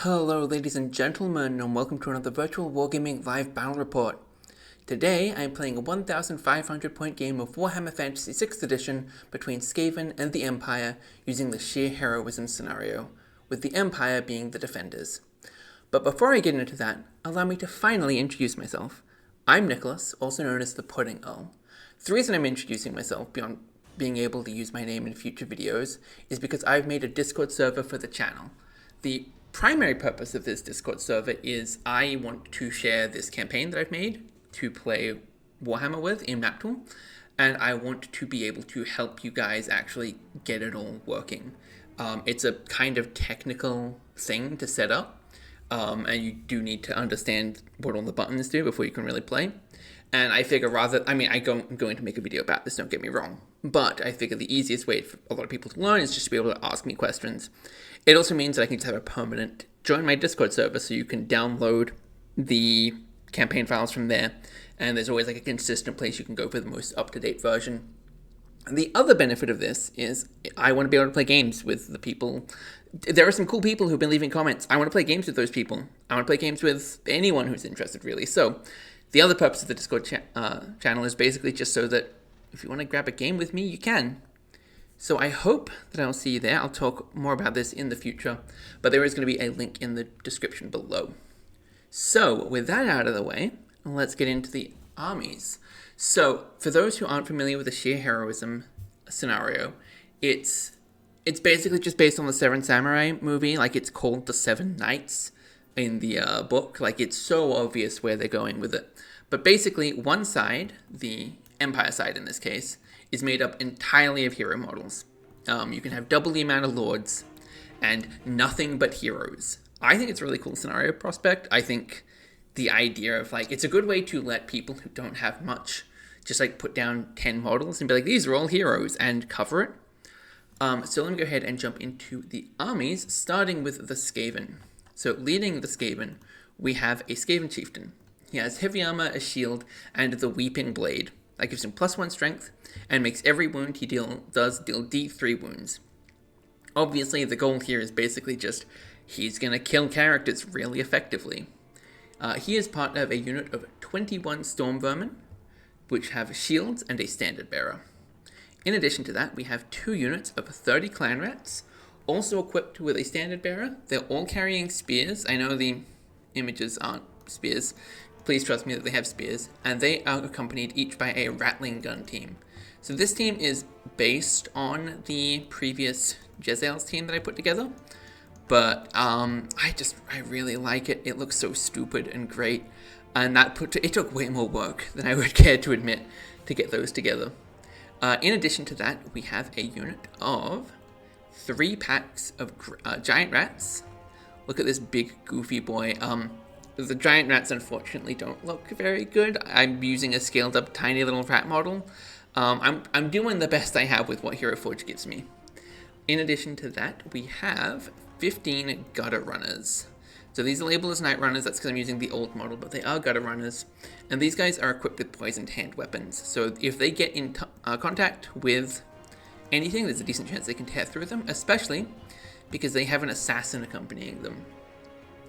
Hello ladies and gentlemen, and welcome to another virtual wargaming live battle report. Today I am playing a 1500 point game of Warhammer Fantasy 6th edition between Skaven and the Empire using the Sheer Heroism Scenario, with the Empire being the defenders. But before I get into that, allow me to finally introduce myself. I'm Nicholas, also known as the Pudding Earl. The reason I'm introducing myself beyond being able to use my name in future videos is because I've made a Discord server for the channel. The primary purpose of this Discord server is I want to share this campaign that I've made to play Warhammer with in MapTool, and I want to be able to help you guys actually get it all working. It's a kind of technical thing to set up, and you do need to understand what all the buttons do before you can really play. And I figure I'm going to make a video about this, don't get me wrong, but I figure the easiest way for a lot of people to learn is just to be able to ask me questions. It also means that I can just have a permanent join my Discord server, so you can download the campaign files from there, and there's always like a consistent place you can go for the most up-to-date version. And the other benefit of this is I want to be able to play games with the people. There are some cool people who've been leaving comments. I want to play games with those people. I want to play games with anyone who's interested, really. So the other purpose of the Discord channel is basically just so that if you want to grab a game with me, you can. So I hope that I'll see you there. I'll talk more about this in the future, but there is going to be a link in the description below. So with that out of the way, let's get into the armies. So for those who aren't familiar with the Sheer Heroism Scenario, it's basically just based on the Seven Samurai movie. Like, it's called the Seven Knights in the book. Like, it's so obvious where they're going with it. But basically, one side, the Empire side in this case, is made up entirely of hero models. You can have double the amount of lords and nothing but heroes. I think it's a really cool scenario prospect. I think the idea of, like, it's a good way to let people who don't have much just like put down 10 models and be like, these are all heroes, and cover it. So let me go ahead and jump into the armies, starting with the Skaven. So leading the Skaven, we have a Skaven chieftain. He has heavy armor, a shield, and the Weeping Blade. That gives him +1 strength, and makes every wound he does deal D3 wounds. Obviously, the goal here is basically just, he's going to kill characters really effectively. He is part of a unit of 21 Storm Vermin, which have shields and a Standard Bearer. In addition to that, we have 2 units of 30 Clan Rats, also equipped with a Standard Bearer. They're all carrying spears. I know the images aren't spears. Please trust me that they have spears, and they are accompanied each by a Rattling Gun team. So this team is based on the previous Jezzail's team that I put together, but I really like it. It looks so stupid and great, and it took way more work than I would care to admit to get those together. In addition to that, we have a unit of 3 packs of giant rats. Look at this big goofy boy. The giant rats unfortunately don't look very good. I'm using a scaled up tiny little rat model. I'm doing the best I have with what Hero Forge gives me. In addition to that, we have 15 gutter runners. So these are labeled as night runners. That's because I'm using the old model, but they are gutter runners. And these guys are equipped with poisoned hand weapons. So if they get in contact with anything, there's a decent chance they can tear through them, especially because they have an assassin accompanying them.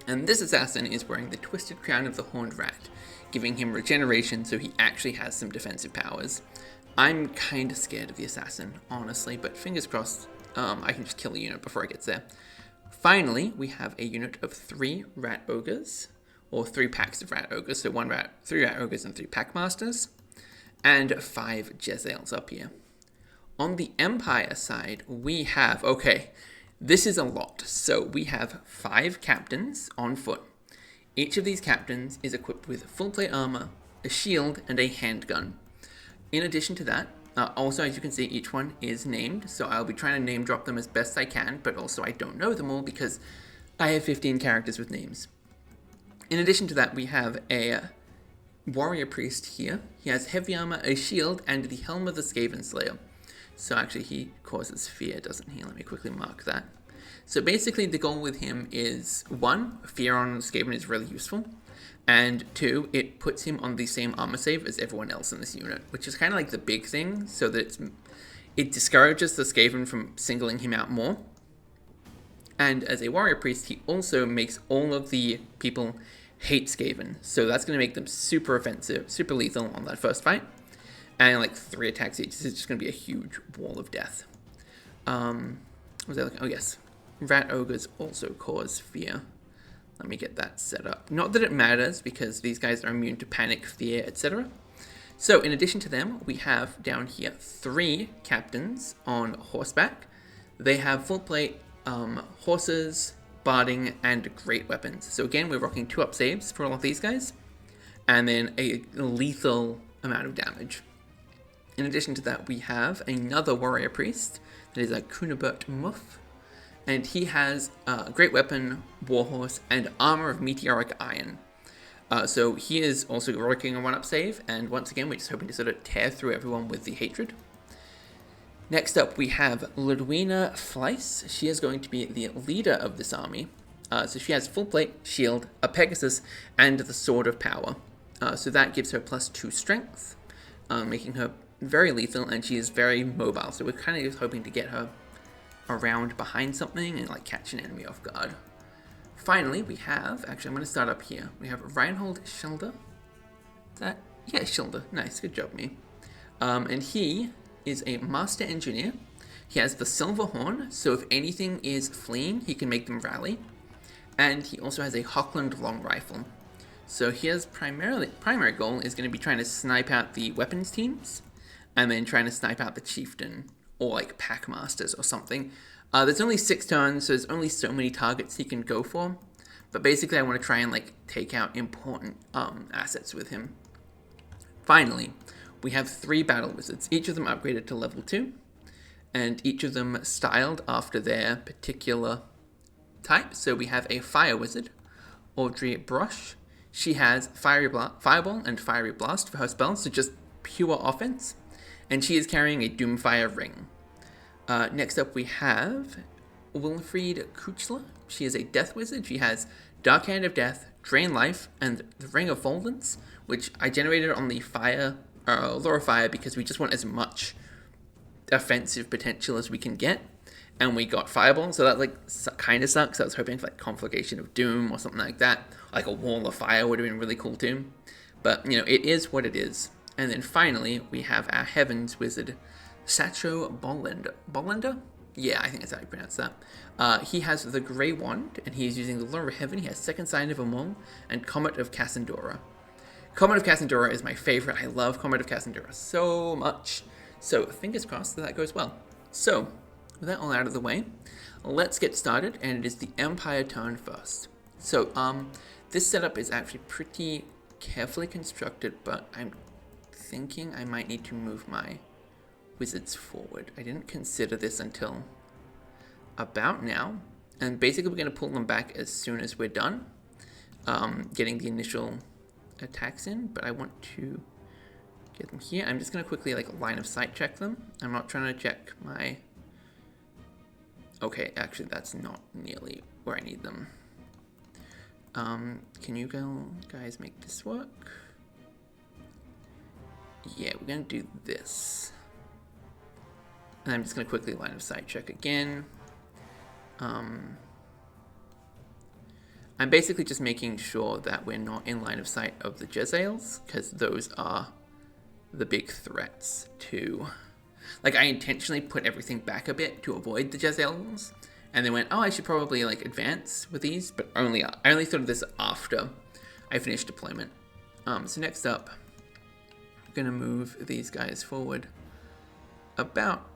And this assassin is wearing the Twisted Crown of the Horned Rat, giving him regeneration, so he actually has some defensive powers. I'm kind of scared of the assassin, honestly, but fingers crossed I can just kill the unit before it gets there. Finally, we have a unit of 3 Rat Ogres, or 3 packs of Rat Ogres, so 3 Rat Ogres and 3 Pack Masters, and 5 Jezzails up here. On the Empire side, we have, this is a lot. So we have 5 captains on foot. Each of these captains is equipped with full plate armor, a shield, and a handgun. In addition to that, also as you can see, each one is named, so I'll be trying to name drop them as best I can, but also I don't know them all because I have 15 characters with names. In addition to that, we have a warrior priest here. He has heavy armor, a shield, and the helm of the Skaven Slayer. So actually he causes fear, doesn't he? Let me quickly mark that. So basically the goal with him is, 1, fear on Skaven is really useful, and 2, it puts him on the same armor save as everyone else in this unit, which is kind of like the big thing, so that it discourages the Skaven from singling him out more. And as a warrior priest, he also makes all of the people hate Skaven. So that's going to make them super offensive, super lethal on that first fight. And like 3 attacks each. This is just going to be a huge wall of death. Was I looking? Oh, yes. Rat ogres also cause fear. Let me get that set up. Not that it matters, because these guys are immune to panic, fear, etc. So in addition to them, we have down here 3 captains on horseback. They have full plate, horses, barding, and great weapons. So again, we're rocking 2-up saves for all of these guys, and then a lethal amount of damage. In addition to that, we have another warrior priest that is a Kunabert Muff, and he has a great weapon, warhorse, and armor of meteoric iron. So he is also rocking a 1-up save, and once again, we're just hoping to sort of tear through everyone with the hatred. Next up, we have Ludwina Fleiss. She is going to be the leader of this army. So she has full plate, shield, a Pegasus, and the Sword of Power. So that gives her +2 strength, making her very lethal, and she is very mobile. So we're kind of just hoping to get her around behind something and like catch an enemy off guard. Finally, we have, actually I'm going to start up here. We have Reinhold Schilder. Is that? Yeah, Schilder. Nice, good job, me. And he is a master engineer. He has the Silver Horn, so if anything is fleeing, he can make them rally. And he also has a Hochland long rifle. So his primary goal is going to be trying to snipe out the weapons teams, and then trying to snipe out the chieftain, or like pack masters or something. There's only 6 turns, so there's only so many targets he can go for. But basically I want to try and like take out important assets with him. Finally, we have 3 battle wizards, each of them upgraded to level 2, and each of them styled after their particular type. So we have a fire wizard, Audrey Brush. She has Fireball and Fiery Blast for her spells, so just pure offense. And she is carrying a Doomfire ring. Next up we have Wilfried Kuchler. She is a Death Wizard. She has Dark Hand of Death, Drain Life, and the Ring of Volence, which I generated on the Fire, Law of Fire, because we just want as much offensive potential as we can get. And we got Fireball, so that like kind of sucks. I was hoping for like Conflagration of Doom or something like that. Like a Wall of Fire would have been really cool too. But, you know, it is what it is. And then finally, we have our Heavens Wizard, Satcho Bollender? Yeah, I think that's how you pronounce that. He has the Grey Wand, and he is using the Law of Heaven. He has Second Sign of Amon and Comet of Cassandora. Comet of Cassandora is my favorite. I love Comet of Cassandora so much. So fingers crossed that goes well. So, with that all out of the way, let's get started, and it is the Empire turn first. So, this setup is actually pretty carefully constructed, but I'm thinking I might need to move my wizards forward. I didn't consider this until about now, and basically we're going to pull them back as soon as we're done getting the initial attacks in, but I want to get them here. I'm just going to quickly like line of sight check them. I'm not trying to check my... Okay, actually that's not nearly where I need them. Can you guys make this work? Yeah, we're going to do this. And I'm just going to quickly line of sight check again. I'm basically just making sure that we're not in line of sight of the Jezzails, because those are the big threats to... Like, I intentionally put everything back a bit to avoid the Jezzails, and then went, oh, I should probably, like, advance with these, but I only thought of this after I finished deployment. So next up, I'm going to move these guys forward about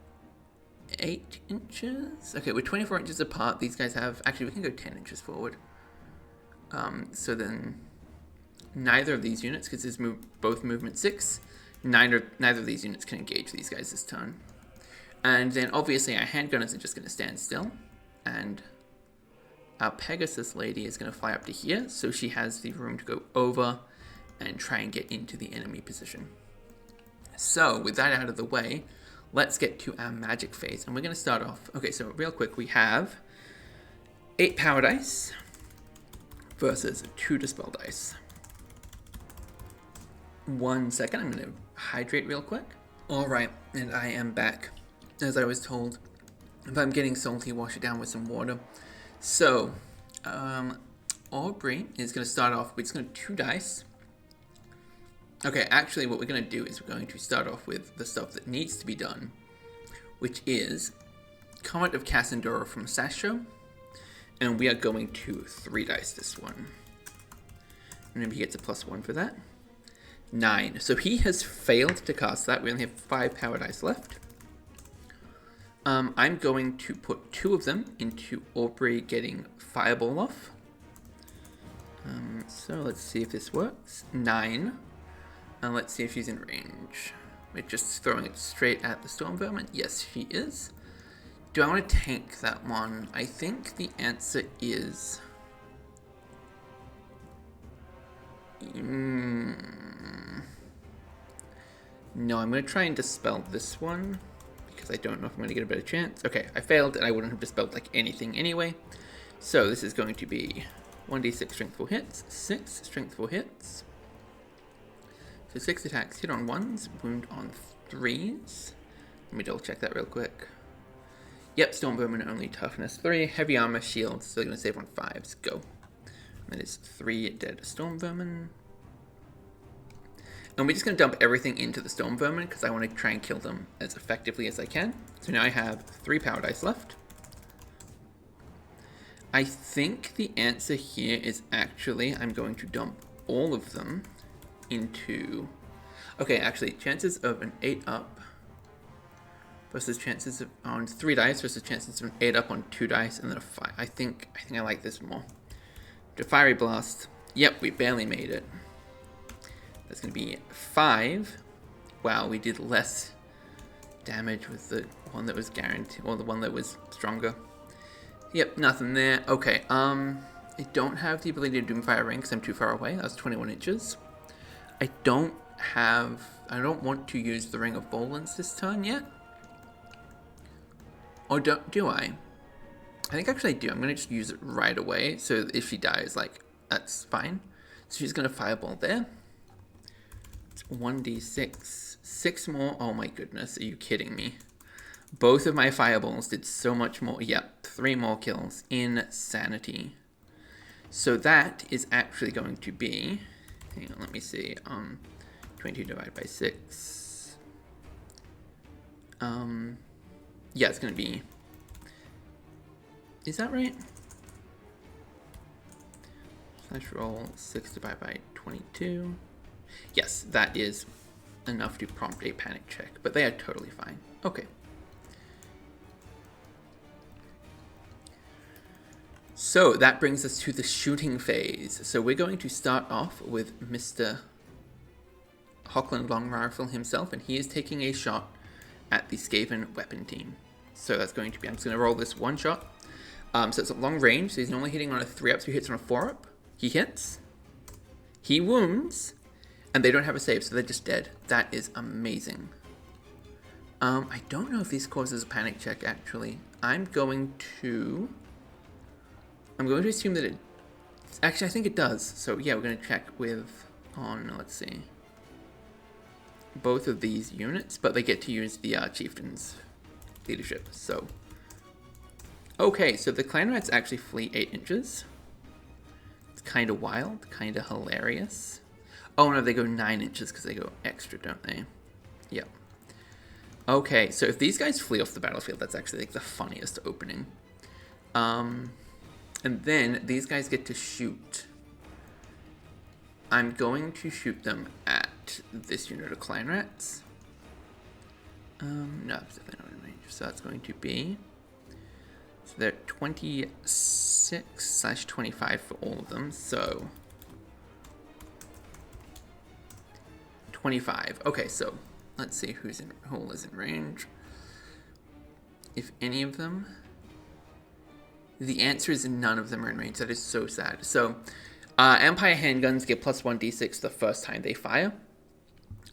8 inches. Okay, we're 24 inches apart. These guys have... Actually, we can go 10 inches forward. So then neither of these units, because it's both movement 6, neither of these units can engage these guys this turn. And then obviously our handgunners are just going to stand still. And our Pegasus lady is going to fly up to here, so she has the room to go over and try and get into the enemy position. So with that out of the way, let's get to our magic phase. And we're going to start off... Okay, so real quick, we have 8 power dice versus 2 dispel dice. 1 second, I'm going to hydrate real quick. Alright, and I am back. As I was told, if I'm getting salty, wash it down with some water. So, Aubrey is going to start off with, it's going to 2 dice. Okay, actually what we're going to do is we're going to start off with the stuff that needs to be done, which is Comet of Cassandora from Sasho, and we are going to 3 dice this one. And then he gets a +1 for that. 9. So he has failed to cast that. We only have 5 power dice left. I'm going to put 2 of them into Aubrey getting Fireball off. So let's see if this works. 9. And let's see if she's in range. We're just throwing it straight at the Storm Vermin. Yes, she is. Do I want to tank that one? I think the answer is... No, I'm going to try and dispel this one, because I don't know if I'm going to get a better chance. Okay, I failed, and I wouldn't have dispelled like anything anyway. So this is going to be 1d6 strength for hits, 6 strength for hits. So 6 attacks, hit on 1s, wound on 3s. Let me double check that real quick. Yep, Storm Vermin only toughness 3, heavy armor, shields, so they're going to save on 5s. Go. That is 3 dead Storm Vermin. And we're just going to dump everything into the Storm Vermin because I want to try and kill them as effectively as I can. So now I have 3 power dice left. I think the answer here is actually I'm going to dump all of them into... Okay, actually, chances of an 8 up versus chances of on 3 dice versus chances of an 8 up on 2 dice and then a 5. I think I like this more. To Fiery Blast. Yep, we barely made it. That's going to be 5. Wow, we did less damage with the one that was guaranteed, or the one that was stronger. Yep, nothing there. Okay, I don't have the ability to Doomfire Ring because I'm too far away. That's 21 inches. I don't want to use the Ring of Bolins this turn yet. Or do I? I think actually I do. I'm going to just use it right away. So if she dies, like, that's fine. So she's going to Fireball there. It's 1d6. 6 more. Oh my goodness. Are you kidding me? Both of my Fireballs did so much more. Yep. 3 more kills. Insanity. So that is actually going to be... Hang on, let me see. 22 divided by 6. Yeah, it's going to be... Is that right? Slash roll 6 divided by 22. Yes, that is enough to prompt a panic check, but they are totally fine. Okay. So that brings us to the shooting phase. So we're going to start off with Mr. Hochland Long Rifle himself, and he is taking a shot at the Skaven weapon team. So that's going to be, I'm just going to roll this 1 shot. So it's at long range, so he's normally hitting on a 3-up, so he hits on a 4-up. He hits. He wounds. And they don't have a save, so they're just dead. That is amazing. I don't know if this causes a panic check, actually. I'm going to assume that it... Actually, I think it does. So, yeah, we're going to check with... let's see. Both of these units, but they get to use the Chieftain's leadership, so... Okay, so the clan rats actually flee 8 inches. It's kind of wild, kind of hilarious. Oh no, they go 9 inches because they go extra, don't they? Yep. Okay, so if these guys flee off the battlefield, that's actually like the funniest opening. And then these guys get to shoot. I'm going to shoot them at this unit of clan rats. No, it's definitely not in range. So that's going to be... So they're 26/25 for all of them, so... 25. Okay, so let's see who is in range. If any of them... The answer is none of them are in range. That is so sad. So, Empire handguns get +1d6 the first time they fire.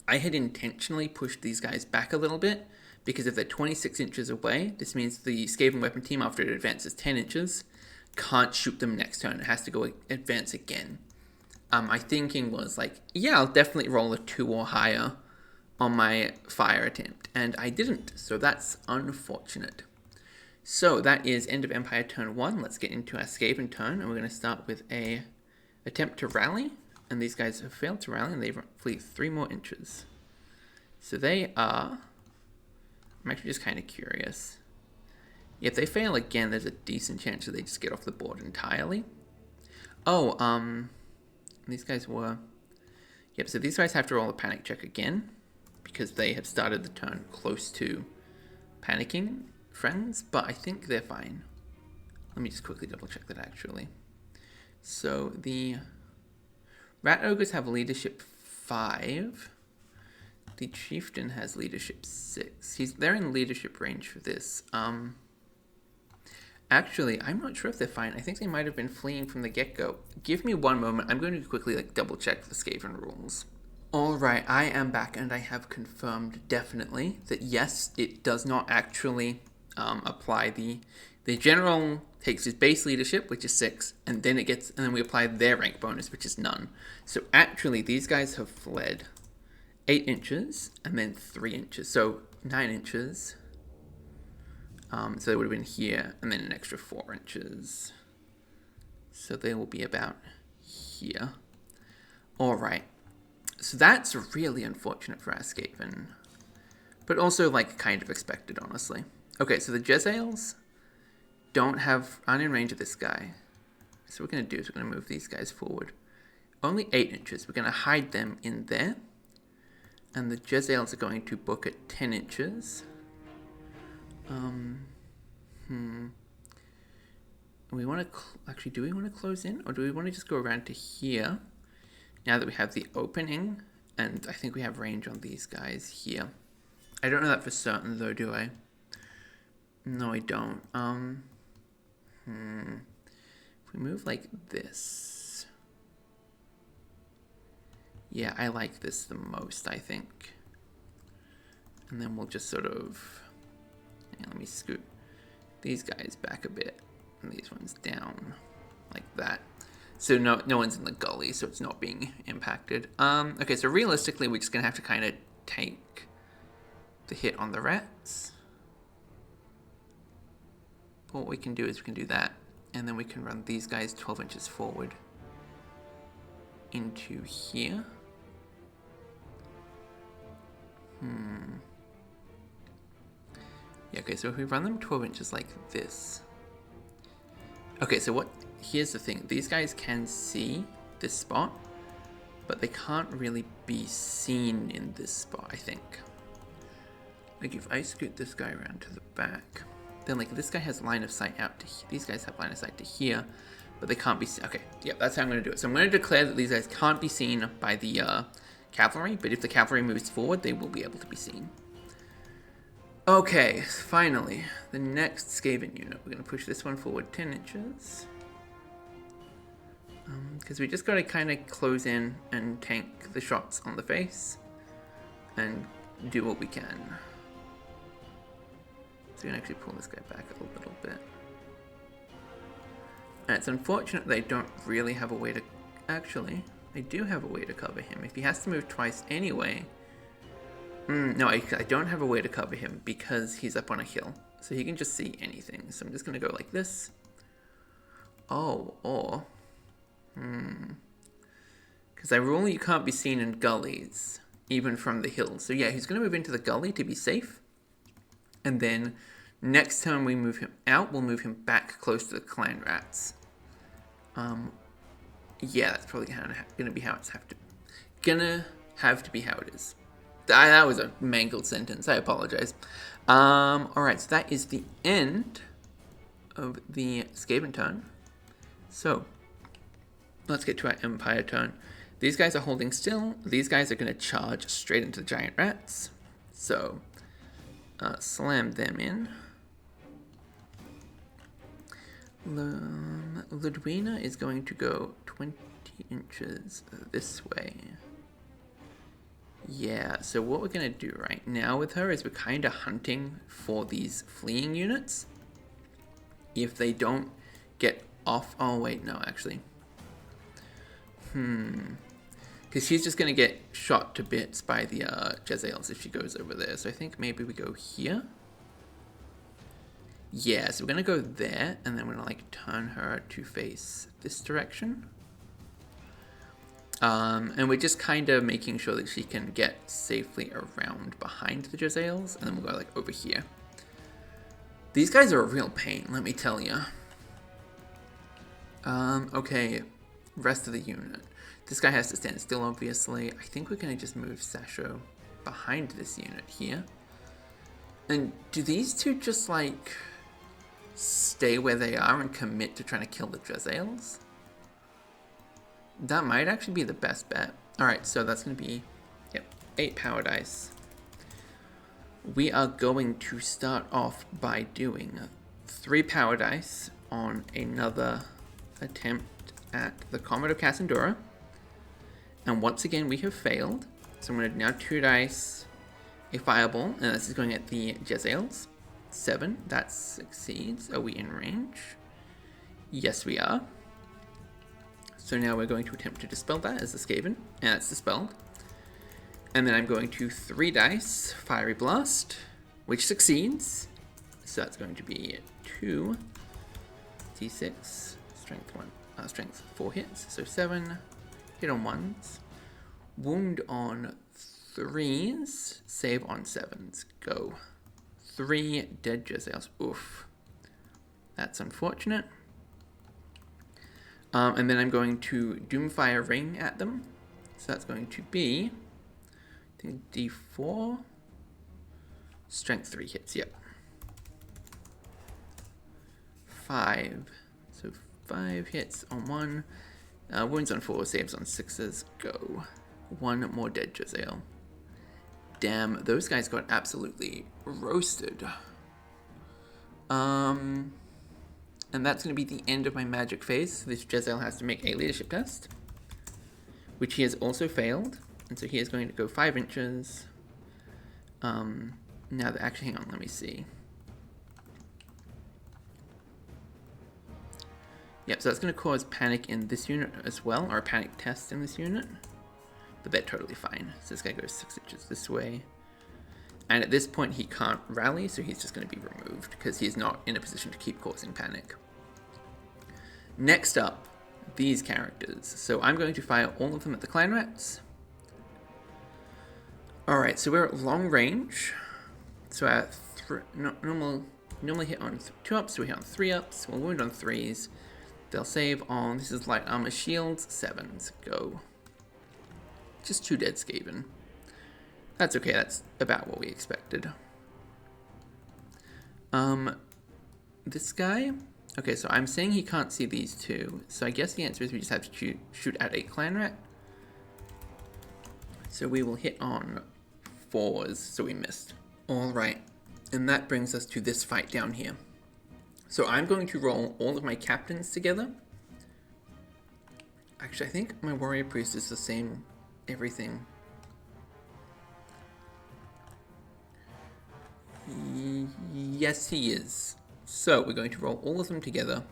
I had intentionally pushed these guys back a little bit, because if they're 26 inches away, this means the Skaven weapon team, after it advances 10 inches, can't shoot them next turn. It has to go advance again. My thinking was like, yeah, I'll definitely roll a 2 or higher on my fire attempt, and I didn't, so that's unfortunate. So that is end of Empire turn 1. Let's get into our Skaven turn, and we're going to start with a attempt to rally. And these guys have failed to rally, and they've flee 3 more inches. So they are... I'm actually just kind of curious. If they fail again, there's a decent chance that they just get off the board entirely. Oh, these guys were... Yep, so these guys have to roll a panic check again, because they have started the turn close to panicking friends, but I think they're fine. Let me just quickly double check that actually. So the Rat Ogres have leadership 5. The Chieftain has leadership 6. They're in leadership range for this. Actually, I'm not sure if they're fine. I think they might have been fleeing from the get-go. Give me one moment. I'm going to quickly double check the Skaven rules. Alright, I am back, and I have confirmed definitely that yes, it does not actually apply the general takes his base leadership, which is 6, and then we apply their rank bonus, which is none. So actually, these guys have fled 8 inches and then 3 inches, so 9 inches. So they would have been here, and then an extra 4 inches. So they will be about here. Alright. So that's really unfortunate for our Skaven. But also, kind of expected, honestly. Okay, so the Jezzails aren't in range of this guy. So what we're going to do is we're going to move these guys forward. Only 8 inches. We're going to hide them in there. And the Jezzails are going to book at 10 inches. We want to... Actually, do we want to close in? Or do we want to just go around to here? Now that we have the opening, and I think we have range on these guys here. I don't know that for certain, though, do I? No, I don't. If we move like this... Yeah, I like this the most, I think. And then we'll just sort of... let me scoot these guys back a bit, and these ones down, like that. So no one's in the gully, so it's not being impacted. Okay, so realistically, we're just going to have to kind of take the hit on the rats. But what we can do is we can do that, and then we can run these guys 12 inches forward into here. Yeah, okay, so if we run them 12 inches like this. Okay, so here's the thing. These guys can see this spot, but they can't really be seen in this spot, I think. If I scoot this guy around to the back, then this guy has line of sight out to here. These guys have line of sight to here, but they can't be seen. Okay, yeah, that's how I'm going to do it. So I'm going to declare that these guys can't be seen by the cavalry, but if the cavalry moves forward, they will be able to be seen. Okay, finally, the next Skaven unit. We're going to push this one forward 10 inches. Because we just got to kind of close in and tank the shots on the face and do what we can. So we can actually pull this guy back a little bit. And it's unfortunate they don't really have a way to... Actually, they do have a way to cover him. If he has to move twice anyway... no, I don't have a way to cover him because he's up on a hill. So he can just see anything. So I'm just going to go like this. Oh, or... Because I rule you can't be seen in gullies, even from the hill. So yeah, he's going to move into the gully to be safe. And then next time we move him out, we'll move him back close to the clan rats. Yeah, that's probably gonna be how it is. That was a mangled sentence. I apologize. Alright, so that is the end of the Skaven turn. So, let's get to our Empire turn. These guys are holding still. These guys are going to charge straight into the giant rats. So, slam them in. Ludwina is going to go 20 inches this way. Yeah, so what we're going to do right now with her is we're kind of hunting for these fleeing units. If they don't get off... Oh, wait, no, actually. Because she's just going to get shot to bits by the Jezzails if she goes over there. So I think maybe we go here. Yeah, so we're gonna go there, and then we're gonna like turn her to face this direction. And we're just kind of making sure that she can get safely around behind the Jezzails, and then we'll go like over here. These guys are a real pain, let me tell you. Okay, rest of the unit. This guy has to stand still, obviously. I think we're gonna just move Sasho behind this unit here. And do these two just like stay where they are and commit to trying to kill the Jezzails? That might actually be the best bet. Alright, so that's going to be, 8 power dice. We are going to start off by doing 3 power dice on another attempt at the Comet of Cassandora. And once again, we have failed. So I'm going to now 2 dice, a fireball, and this is going at the Jezzails. 7, that succeeds. Are we in range? Yes, we are. So now we're going to attempt to dispel that as the Skaven, and that's dispelled. And then I'm going to 3 dice, Fiery Blast, which succeeds. So that's going to be 2 d6, strength 4 hits, so 7, hit on 1s, wound on 3s, save on 7s, go. 3 dead Jezzails, oof. That's unfortunate. And then I'm going to Doomfire Ring at them. So that's going to be, I think, D4. Strength 3 hits, yep. 5. So 5 hits on 1. Wounds on 4, saves on 6s, go. 1 more dead Jezzail. Damn, those guys got absolutely roasted. And that's going to be the end of my magic phase. This Jezzail has to make a leadership test, which he has also failed. And so he is going to go 5 inches. Now, actually, hang on, let me see. Yep, so that's going to cause panic in this unit as well, or a panic test in this unit. But they're totally fine. So this guy goes 6 inches this way. And at this point, he can't rally, so he's just going to be removed, because he's not in a position to keep causing panic. Next up, these characters. So I'm going to fire all of them at the clan rats. Alright, so we're at long range. So our normally hit on 2 ups, so we hit on 3 ups. We'll wound on 3s. They'll save on, this is light armor shields, 7s, go. Just 2 dead Skaven. That's okay, that's about what we expected. This guy, okay, so I'm saying he can't see these 2, so I guess the answer is we just have to shoot at a clan rat. So we will hit on 4s, so we missed. Alright, and that brings us to this fight down here. So I'm going to roll all of my captains together. Actually, I think my warrior priest is the same everything. Yes, he is. So we're going to roll all of them together.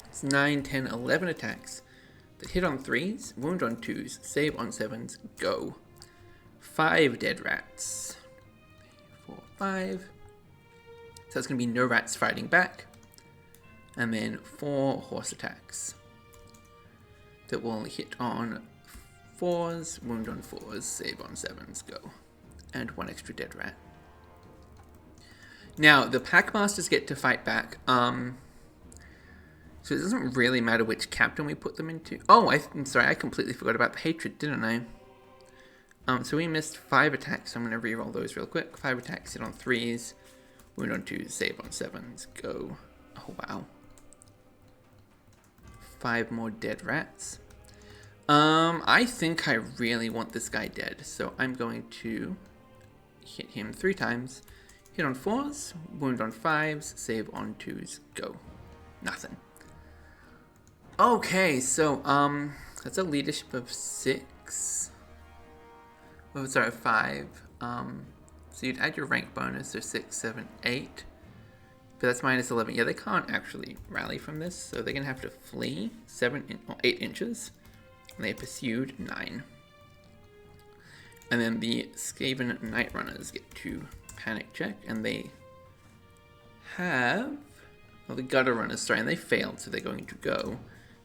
It's 9, 10, 11 attacks that hit on 3s, wound on 2s, save on 7s, go. 5 dead rats. 4, 5. So that's going to be no rats fighting back. And then 4 horse attacks that will hit on 4s, wound on 4s, save on 7s, go. And 1 extra dead rat. Now, the Packmasters get to fight back. So it doesn't really matter which captain we put them into. Oh, I'm sorry, I completely forgot about the hatred, didn't I? So we missed 5 attacks, so I'm going to reroll those real quick. 5 attacks, hit on 3s, wound on 2s, save on 7s, go. Oh, wow. 5 more dead rats. I think I really want this guy dead, so I'm going to hit him 3 times. Hit on 4s, wound on 5s, save on 2s, go. Nothing. Okay, so, that's a leadership of 6. Oh, sorry, 5. So you'd add your rank bonus, so 6, 7, 8. But that's minus 11. Yeah, they can't actually rally from this, so they're going to have to flee 8 inches. And they pursued 9. And then the Skaven Night Runners get to panic check, and they have, well, the gutter runners, sorry, and they failed, so they're going to go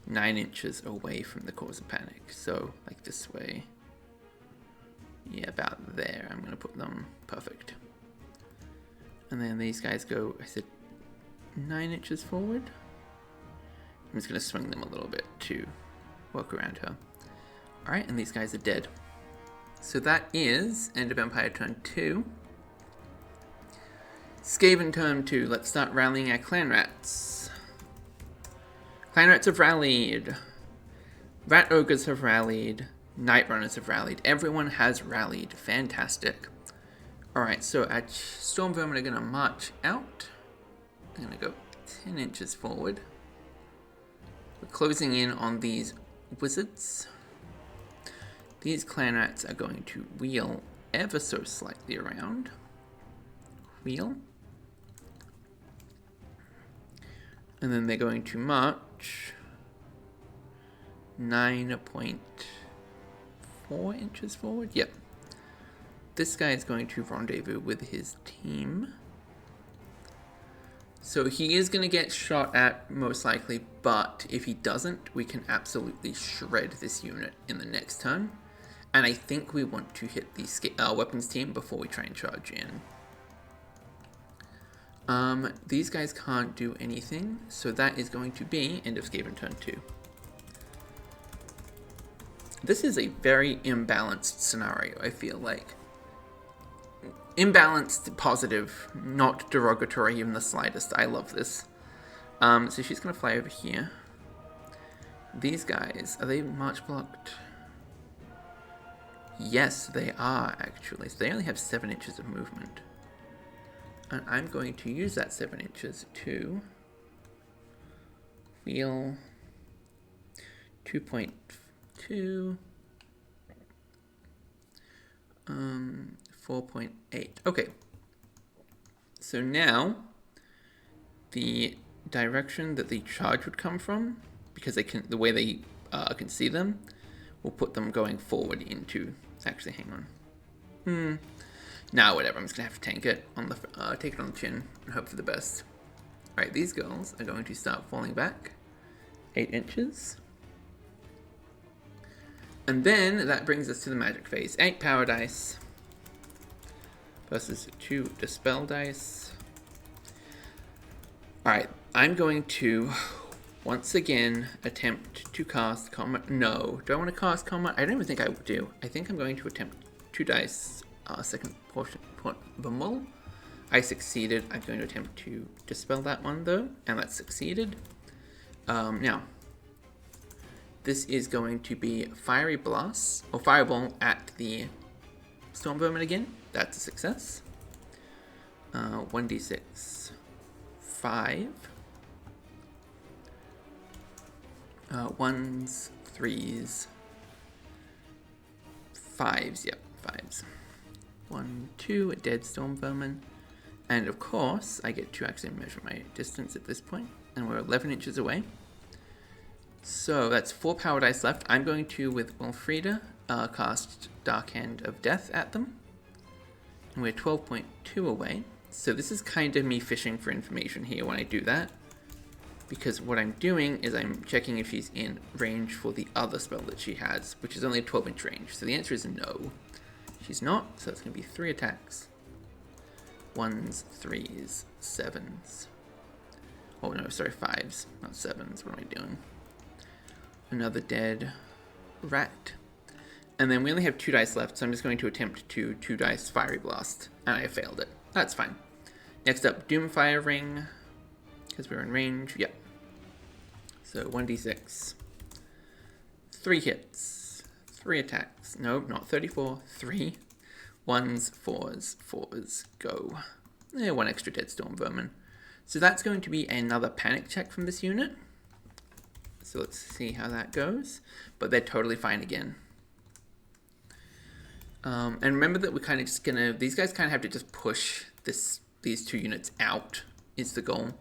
9 inches away from the cause of panic. So, like this way. Yeah, about there. I'm going to put them perfect. And then these guys go, I said, 9 inches forward. I'm just going to swing them a little bit to work around her. Alright, and these guys are dead. So that is end of Empire turn 2. Skaven turn 2. Let's start rallying our clan rats. Clan rats have rallied. Rat ogres have rallied. Night runners have rallied. Everyone has rallied. Fantastic. Alright, so our storm vermin are going to march out. I'm going to go 10 inches forward. We're closing in on these wizards. These clan rats are going to wheel ever so slightly around. Wheel. And then they're going to march 9.4 inches forward. Yep. This guy is going to rendezvous with his team. So he is going to get shot at, most likely, but if he doesn't, we can absolutely shred this unit in the next turn. And I think we want to hit the weapons team before we try and charge in. These guys can't do anything, so that is going to be end of Skaven turn 2. This is a very imbalanced scenario, I feel like. Imbalanced, positive, not derogatory even the slightest. I love this. So she's going to fly over here. These guys, are they march blocked? Yes, they are actually. So they only have 7 inches of movement. And I'm going to use that 7 inches to wheel 2.2, 4.8. Okay. So now the direction that the charge would come from, because they can, the way they can see them, we'll put them going forward into. Actually, hang on. Nah, whatever. I'm just gonna have to tank it on the take it on the chin and hope for the best. All right, these girls are going to start falling back 8 inches. And then that brings us to the magic phase. 8 power dice versus 2 dispel dice. Alright, I'm going to once again attempt to cast combat. No, do I want to cast combat? I don't even think I do. I think I'm going to attempt 2 dice, second portion Bumble. I succeeded. I'm going to attempt to dispel that one though, and that succeeded. Now, this is going to be Fiery Blast, or Fireball at the Storm Vermin again. That's a success. 1d6. 5. 1s, 3s, 5s, yep, 5s. 1, 2, a dead Storm Vermin. And of course, I get to actually measure my distance at this point, and we're 11 inches away. So that's 4 power dice left. I'm going to, with Wilfrida, cast Dark Hand of Death at them. And we're 12.2 away. So this is kind of me fishing for information here when I do that. Because what I'm doing is I'm checking if she's in range for the other spell that she has, which is only a 12-inch range. So the answer is no. She's not, so it's going to be 3 attacks. 1s, 3s, 7s. Oh no, sorry, 5s, not 7s. What am I doing? Another dead rat. And then we only have 2 dice left, so I'm just going to attempt to 2 dice Fiery Blast. And I failed it. That's fine. Next up, Doomfire Ring. Because we're in range. Yep. So 1d6. 3 hits. 3 attacks. Nope, not 34. 3. 1s, 4s, 4s. Go. 1 extra dead Storm Vermin. So that's going to be another panic check from this unit. So let's see how that goes. But they're totally fine again. And remember that we're kind of just gonna, these guys kind of have to just push these 2 units out is the goal.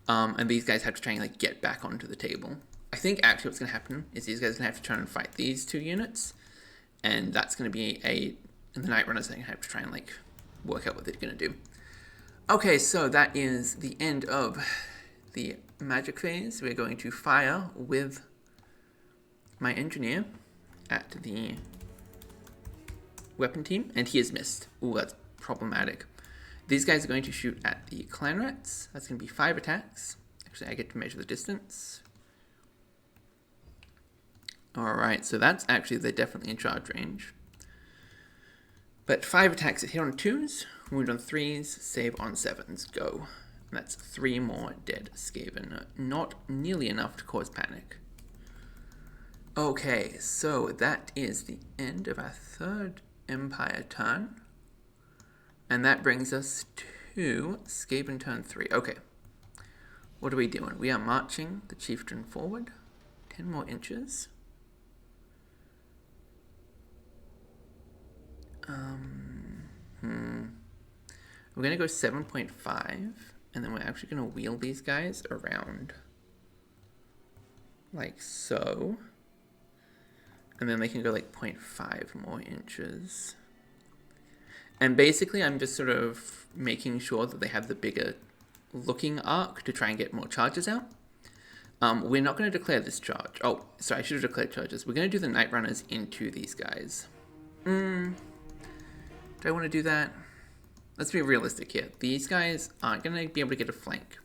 And these guys have to try and like get back onto the table. I think actually what's gonna happen is these guys are gonna have to try and fight these 2 units. And that's gonna be and the Night Runners are gonna have to try and like work out what they're gonna do. Okay, so that is the end of the magic phase. We're going to fire with my engineer at the weapon team, and he has missed. Ooh, that's problematic. These guys are going to shoot at the clan rats. That's going to be 5 attacks. Actually, I get to measure the distance. Alright, so that's actually, they're definitely in charge range. But 5 attacks that hit on 2s, wound on 3s, save on 7s. Go. And that's 3 more dead Skaven. Not nearly enough to cause panic. Okay, so that is the end of our 3rd Empire turn. And that brings us to Skaven turn 3. Okay. What are we doing? We are marching the chieftain forward 10 more inches. We're going to go 7.5, and then we're actually going to wheel these guys around like so. And then they can go like 0.5 more inches. And basically I'm just sort of making sure that they have the bigger looking arc to try and get more charges out. We're not going to declare this charge. Oh, sorry, I should have declared charges. We're going to do the Night Runners into these guys. Do I want to do that? Let's be realistic here. These guys aren't going to be able to get a flank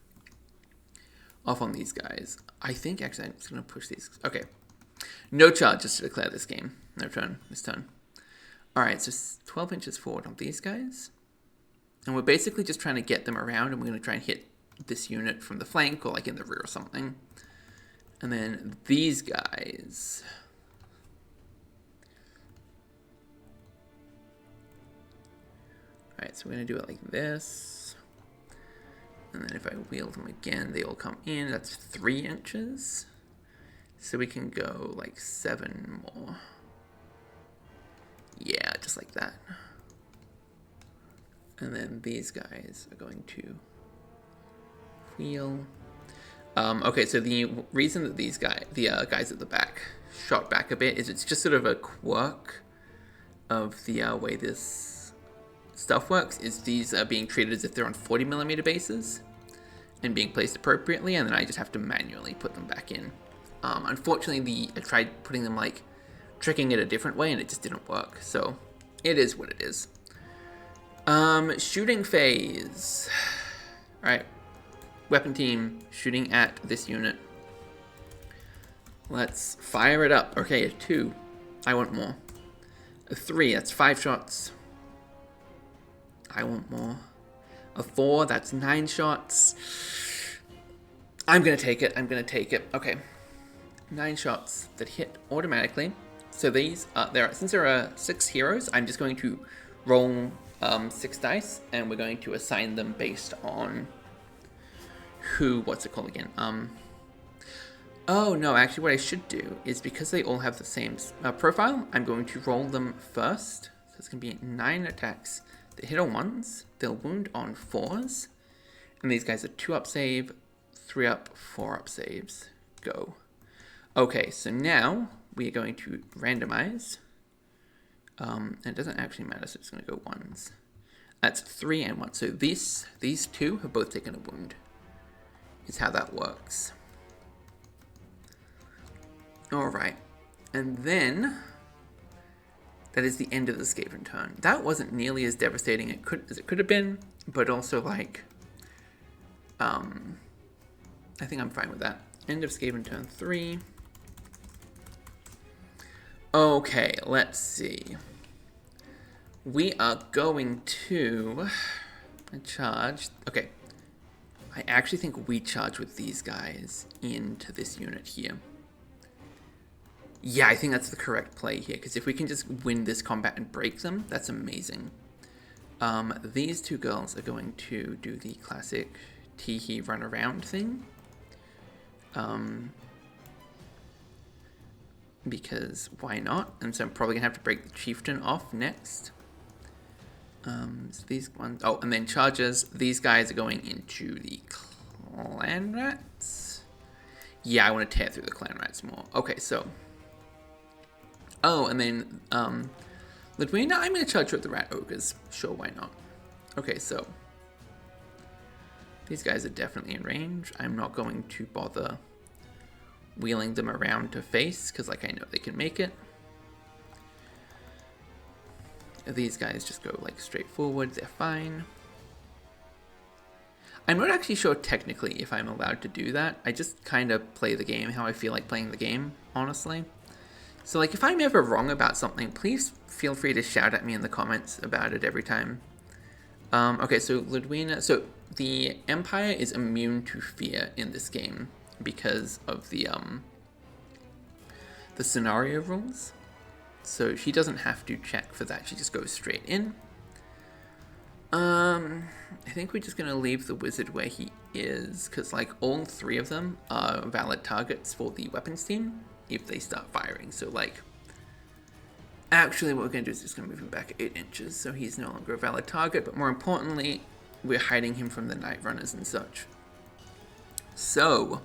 off on these guys. I think actually I'm just going to push these. Okay. No charges to declare this game. No turn. This turn. Alright, so 12 inches forward on these guys. And we're basically just trying to get them around, and we're going to try and hit this unit from the flank or like in the rear or something. And then these guys. Alright, so we're going to do it like this. And then if I wheel them again, they all come in. That's 3 inches. So we can go like 7 more. Yeah, just like that. And then these guys are going to wheel. Okay, so the reason that these guys, the guys at the back, shot back a bit is it's just sort of a quirk of the way this stuff works. Is these are being treated as if they're on 40mm bases and being placed appropriately, and then I just have to manually put them back in. Unfortunately, I tried putting them like tricking it a different way, and it just didn't work. So it is what it is. Shooting phase. All right, weapon team shooting at this unit. Let's fire it up. Okay, a 2. I want more. A 3. That's 5 shots. I want more. A 4. That's 9 shots. I'm gonna take it. I'm gonna take it. Okay. 9 shots that hit automatically. So these since there are 6 heroes, I'm just going to roll 6 dice, and we're going to assign them based on what's it called again? Oh no, actually what I should do is, because they all have the same profile, I'm going to roll them first. So it's going to be 9 attacks that hit on 1s, they'll wound on 4s, and these guys are 2 up save, 3 up, 4 up saves. Go. Okay, so now we are going to randomize. It doesn't actually matter, so it's going to go 1s. That's 3 and 1. So these 2 have both taken a wound. Is how that works. Alright. And then that is the end of the Skaven turn. That wasn't nearly as devastating as it could have been, but also like I think I'm fine with that. End of Skaven turn 3. Okay, let's see. We are going to charge. Okay. I actually think we charge with these guys into this unit here. Yeah, I think that's the correct play here, because if we can just win this combat and break them, that's amazing. These 2 girls are going to do the classic tee-hee run around thing. Because why not? And so I'm probably going to have to break the chieftain off next. So these ones, oh, and then charges. These guys are going into the clan rats. Yeah, I want to tear through the clan rats more. Okay, so. Oh, and then, Ludwina, I'm going to charge with the rat ogres. Sure, why not? Okay, so. These guys are definitely in range. I'm not going to bother wheeling them around to face, because like I know they can make it. These guys just go like straight forward, they're fine. I'm not actually sure technically if I'm allowed to do that. I just kind of play the game how I feel like playing the game, honestly. So like if I'm ever wrong about something, please feel free to shout at me in the comments about it every time. Okay, so Ludwina, so the Empire is immune to fear in this game because of the scenario rules. So she doesn't have to check for that, she just goes straight in. I think we're just gonna leave the wizard where he is, because like all three of them are valid targets for the weapons team if they start firing. So like, actually what we're gonna do is just gonna move him back 8 inches so he's no longer a valid target, but more importantly, we're hiding him from the night runners and such. So,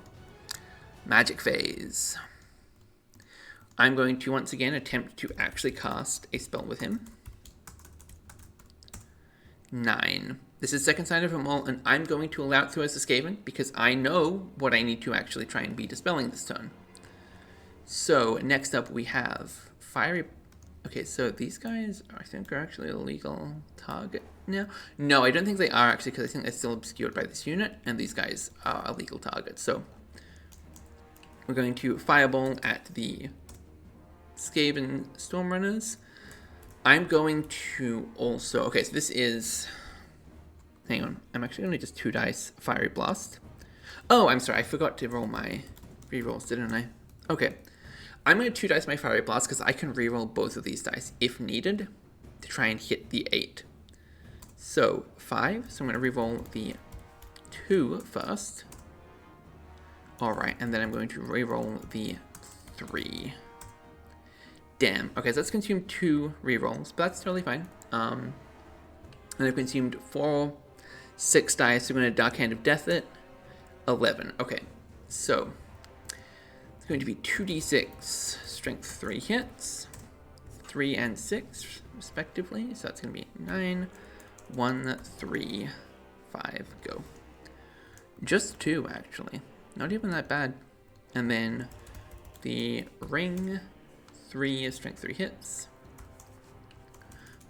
magic phase. I'm going to once again attempt to actually cast a spell with him. 9. This is second sign of a mole, and I'm going to allow it through as a Skaven because I know what I need to actually try and be dispelling this turn. So next up we have fiery. Okay, so these guys I think are actually a legal target now. No, I don't think they are actually, because I think they're still obscured by this unit, and these guys are a legal target. So we're going to fireball at the Skaven Stormrunners. I'm going to also, okay, so this is, hang on, I'm actually going to just 2 dice Fiery Blast. Oh, I'm sorry, I forgot to roll my rerolls, didn't I? Okay, I'm going to 2 dice my Fiery Blast because I can reroll both of these dice if needed to try and hit the 8. So 5, so I'm going to reroll the 2 first. Alright, and then I'm going to reroll the 3. Damn. Okay, so that's consumed 2 rerolls, but that's totally fine. And I've consumed 6 dice, so I'm going to Dark Hand of Death it. 11. Okay, so it's going to be 2d6, strength 3 hits, 3 and 6 respectively. So that's going to be 9, 1, 3, 5, go. Just 2 actually, not even that bad. And then the ring. 3 strength 3 hits.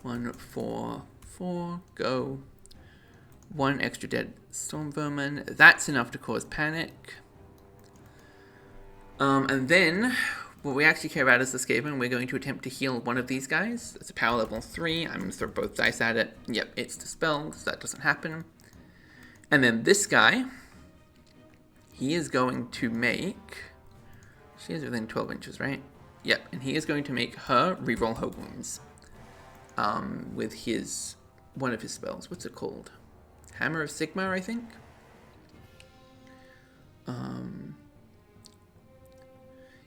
1, 4, 4, go. 1 extra dead storm vermin. That's enough to cause panic. And then what we actually care about is the Skaven. We're going to attempt to heal one of these guys. It's a power level 3. I'm going to throw both dice at it. Yep, it's dispelled, so that doesn't happen. And then this guy, he is going to make, she is within 12 inches, right? Yep, and he is going to make her reroll her wounds with his, one of his spells. What's it called? Hammer of Sigma, I think?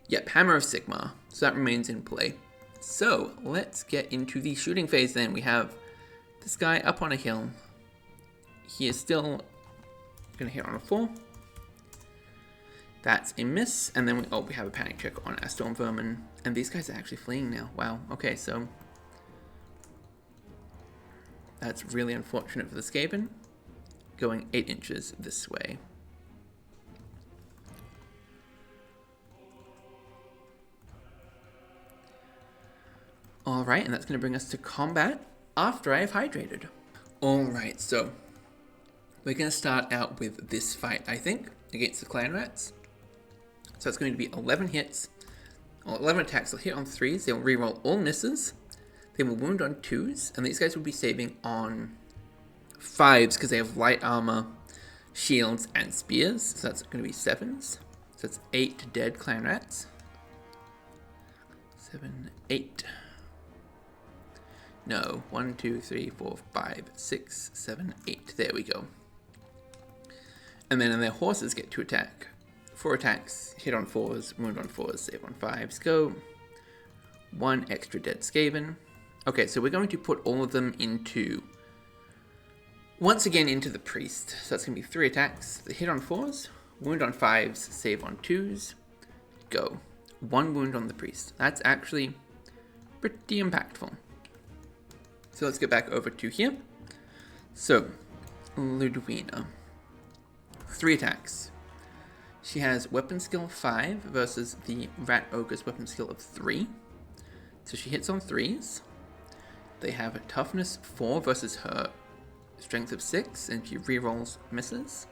Yep, Hammer of Sigma. So that remains in play. So let's get into the shooting phase then. We have this guy up on a hill. He is still going to hit on a 4. That's a miss, and then we have a panic check on our Storm Vermin, and these guys are actually fleeing now. Wow, okay, so that's really unfortunate for the Skaven, going 8 inches this way. Alright, and that's going to bring us to combat after I have hydrated. Alright, so we're going to start out with this fight, I think, against the Clan Rats. So it's going to be 11 hits, or 11 attacks. They'll hit on 3s, they'll reroll all misses, they will wound on 2s, and these guys will be saving on 5s because they have light armor, shields, and spears. So that's going to be 7s. So it's 8 dead Clan Rats. 7, 8. No, 1, 2, 3, 4, 5, 6, 7, 8. There we go. And then their horses get to attack. 4 attacks, hit on 4s, wound on 4s, save on 5s, go. 1 extra dead Skaven. Okay, so we're going to put all of them into, once again into the priest. So that's going to be 3 attacks, the hit on 4s, wound on 5s, save on 2s, go. 1 wound on the priest. That's actually pretty impactful. So let's get back over to here. So, Ludwina. 3 attacks. She has weapon skill 5 versus the Rat Ogre's weapon skill of 3. So she hits on 3s. They have a toughness 4 versus her strength of 6, and she rerolls misses.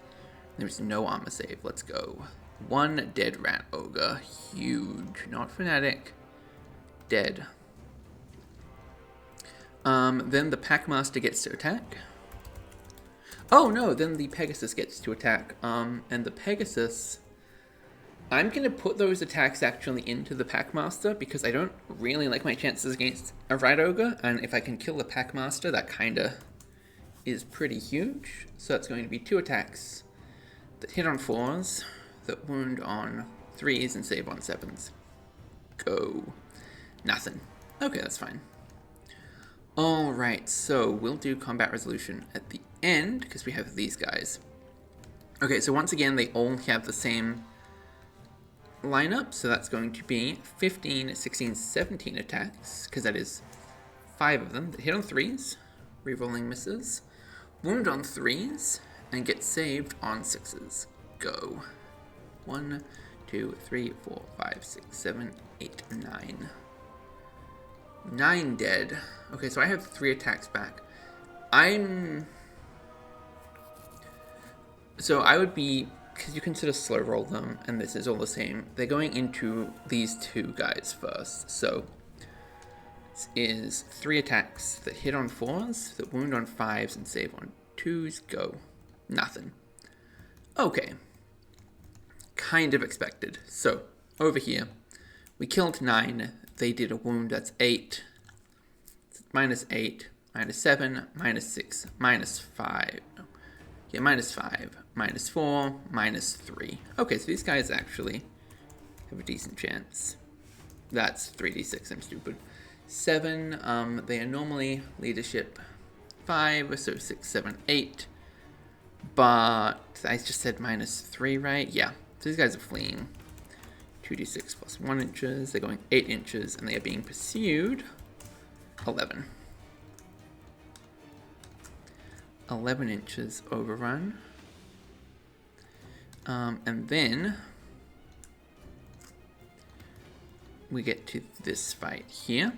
There's no armor save. Let's go. 1 dead Rat Ogre. Huge. Not fanatic. Dead. Then the Packmaster gets to attack. Oh no, then the Pegasus gets to attack. And the Pegasus, I'm gonna put those attacks actually into the Packmaster because I don't really like my chances against a Rat Ogre, and if I can kill the Packmaster, that kinda is pretty huge. So that's going to be 2 attacks that hit on 4s, that wound on 3s, and save on 7s. Go. Nothing. Okay, that's fine. Alright, so we'll do combat resolution at the end, because we have these guys. Okay, so once again, they all have the same lineup, so that's going to be 15, 16, 17 attacks, because that is 5 of them that hit on 3s, rerolling misses, wound on 3s, and get saved on 6s. Go. 1, 2, 3, 4, 5, 6, 7, 8, 9. 9 dead. Okay, so I have 3 attacks back. So I would be, because you can sort of slow roll them, and this is all the same. They're going into these 2 guys first. So this is 3 attacks that hit on 4s, that wound on 5s, and save on 2s. Go. Nothing. Okay. Kind of expected. So over here, we killed 9. They did a wound, that's 8, -8, -7, -6, -5, yeah, -5, -4, -3. Okay, so these guys actually have a decent chance. That's 3d6, I'm stupid. 7, they are normally leadership 5, so 6, 7, 8, but I just said -3, right? Yeah, so these guys are fleeing. 2d6 plus 1 inches, they're going 8 inches, and they are being pursued 11. 11 inches overrun. And then we get to this fight here.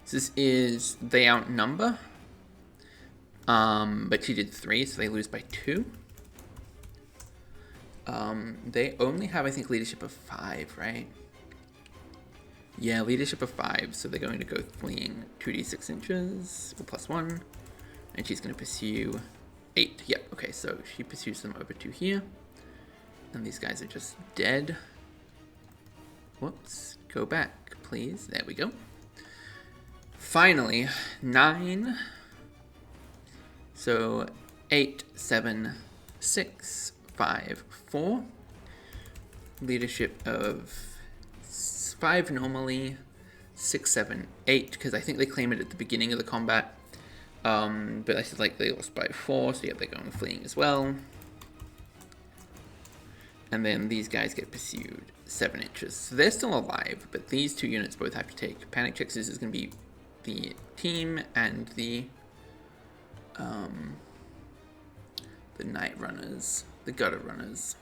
So this is, they outnumber, but she did 3, so they lose by 2. They only have, I think, leadership of 5, right? Yeah, leadership of 5, so they're going to go fleeing 2d6 inches, plus 1, and she's going to pursue 8. Yep, okay, so she pursues them over to here, and these guys are just dead. Whoops, go back, please. There we go. Finally, 9. So 8, 7, 6, 5, 4. Leadership of 5 normally, 6, 7, 8, because I think they claim it at the beginning of the combat. But I said like they lost by 4, so yeah, they're going fleeing as well. And then these guys get pursued 7 inches. So they're still alive, but these 2 units both have to take panic checks. This is going to be the team and the night runners, the gutter runners.